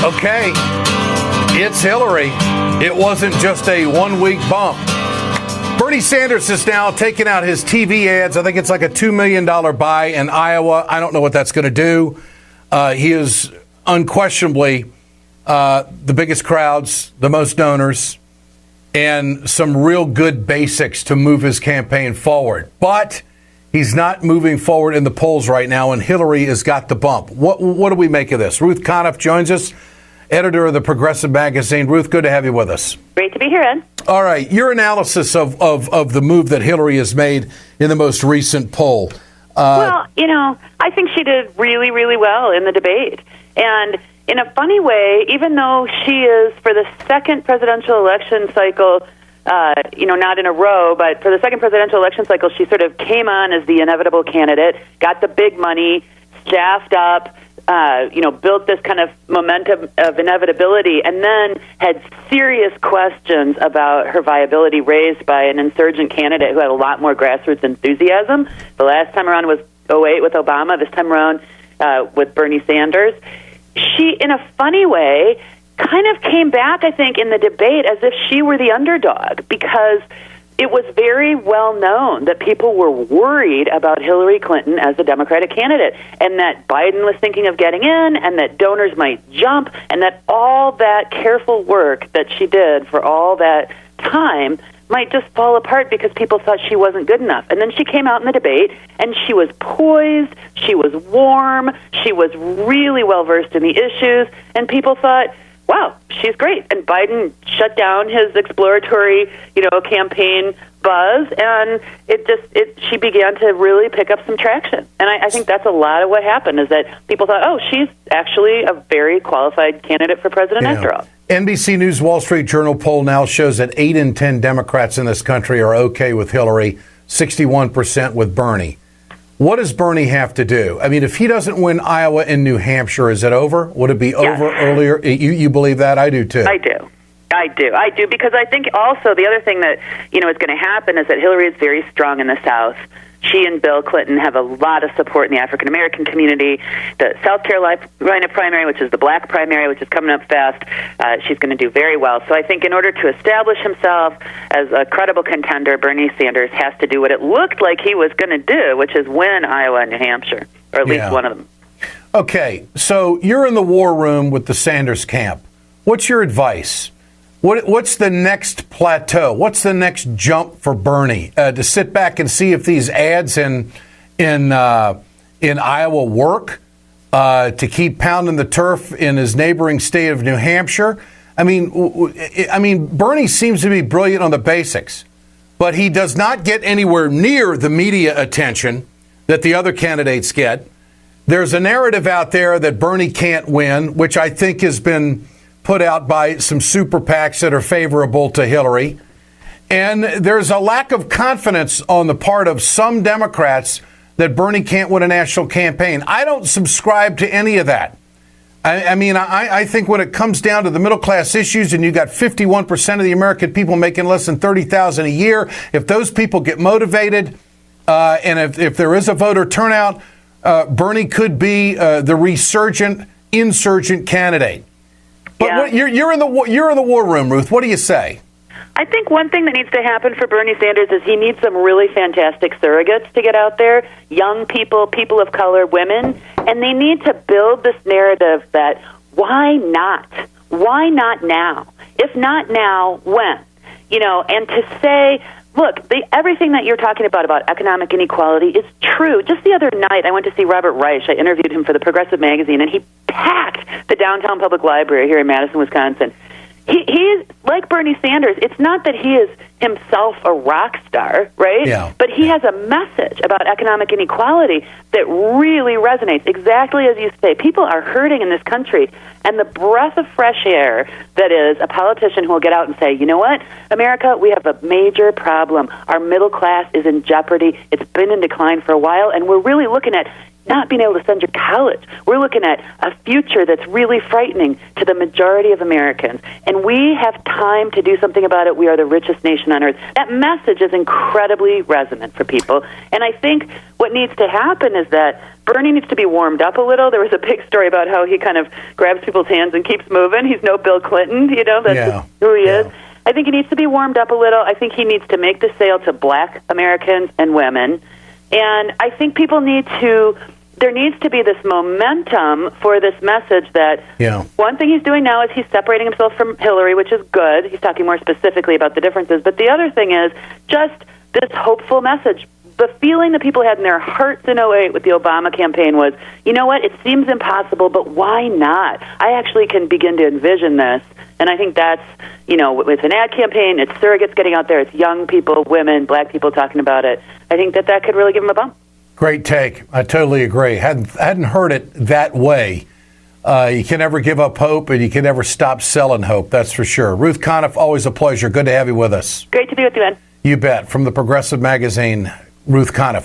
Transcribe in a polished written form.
Okay, it's Hillary. It wasn't just a one-week bump. Bernie Sanders is now taking out his TV ads. I think it's like a $2 million buy in Iowa. I don't know what that's going to do. He is unquestionably the biggest crowds, the most donors, and some real good basics to move his campaign forward. But he's not moving forward in the polls right now, and Hillary has got the bump. What do we make of this? Ruth Conniff joins us, editor of the Progressive Magazine. Ruth, good to have you with us. Great to be here, Ed. All right, your analysis of the move that Hillary has made in the most recent poll. Well, I think she did really, really well in the debate. And in a funny way, even though she is, for the second presidential election cycle, not in a row, but for the second presidential election cycle, she sort of came on as the inevitable candidate, got the big money, staffed up, built this kind of momentum of inevitability, and then had serious questions about her viability raised by an insurgent candidate who had a lot more grassroots enthusiasm. The last time around was 2008 with Obama. This time around with Bernie Sanders. She, in a funny way, kind of came back, I think, in the debate as if she were the underdog, because it was very well known that people were worried about Hillary Clinton as the Democratic candidate, and that Biden was thinking of getting in, and that donors might jump, and that all that careful work that she did for all that time might just fall apart because people thought she wasn't good enough. And then she came out in the debate, and she was poised, she was warm, she was really well-versed in the issues, and people thought, wow, she's great. And Biden shut down his exploratory, campaign buzz, and she began to really pick up some traction. And I think that's a lot of what happened, is that people thought, oh, she's actually a very qualified candidate for president after all. NBC News Wall Street Journal poll now shows that 8 in 10 Democrats in this country are okay with Hillary, 61% with Bernie. What does Bernie have to do? I mean, if he doesn't win Iowa and New Hampshire, is it over? Would it be over earlier? You believe that? I do, too. I do, because I think also the other thing that, is going to happen is that Hillary is very strong in the South. She and Bill Clinton have a lot of support in the African-American community. The South Carolina primary, which is the black primary, which is coming up fast, she's going to do very well. So I think in order to establish himself as a credible contender, Bernie Sanders has to do what it looked like he was going to do, which is win Iowa and New Hampshire, or at least one of them. Okay, so you're in the war room with the Sanders camp. What's your advice? What's the next plateau? What's the next jump for Bernie? To sit back and see if these ads in Iowa work? To keep pounding the turf in his neighboring state of New Hampshire? I mean, Bernie seems to be brilliant on the basics, but he does not get anywhere near the media attention that the other candidates get. There's a narrative out there that Bernie can't win, which I think has been put out by some super PACs that are favorable to Hillary. And there's a lack of confidence on the part of some Democrats that Bernie can't win a national campaign. I don't subscribe to any of that. I think when it comes down to the middle class issues, and you got 51% of the American people making less than $30,000 a year, if those people get motivated, and if there is a voter turnout, Bernie could be the resurgent, insurgent candidate. But you're in the war room, Ruth. What do you say? I think one thing that needs to happen for Bernie Sanders is he needs some really fantastic surrogates to get out there, young people, people of color, women, and they need to build this narrative that why not? Why not now? If not now, when? And to say, look, everything that you're talking about economic inequality is true. Just the other night, I went to see Robert Reich. I interviewed him for the Progressive Magazine, and he packed the downtown public library here in Madison, Wisconsin. He is like Bernie Sanders. It's not that he is himself a rock star, right? Yeah. But he has a message about economic inequality that really resonates. Exactly as you say, people are hurting in this country, and the breath of fresh air that is a politician who will get out and say, you know what, America, we have a major problem. Our middle class is in jeopardy. It's been in decline for a while, and we're really looking at not being able to send your college. We're looking at a future that's really frightening to the majority of Americans. And we have time to do something about it. We are the richest nation on earth. That message is incredibly resonant for people. And I think what needs to happen is that Bernie needs to be warmed up a little. There was a big story about how he kind of grabs people's hands and keeps moving. He's no Bill Clinton, that's who he is. I think he needs to be warmed up a little. I think he needs to make the sale to black Americans and women. And I think there needs to be this momentum for this message that one thing he's doing now is he's separating himself from Hillary, which is good. He's talking more specifically about the differences. But the other thing is just this hopeful message. The feeling that people had in their hearts in '08 with the Obama campaign was, you know what, it seems impossible, but why not? I actually can begin to envision this. And I think that's, it's an ad campaign, it's surrogates getting out there, it's young people, women, black people talking about it. I think that could really give them a bump. Great take. I totally agree. Hadn't heard it that way. You can never give up hope, and you can never stop selling hope, that's for sure. Ruth Conniff, always a pleasure. Good to have you with us. Great to be with you, Ed. You bet. From the Progressive Magazine, Ruth Conniff.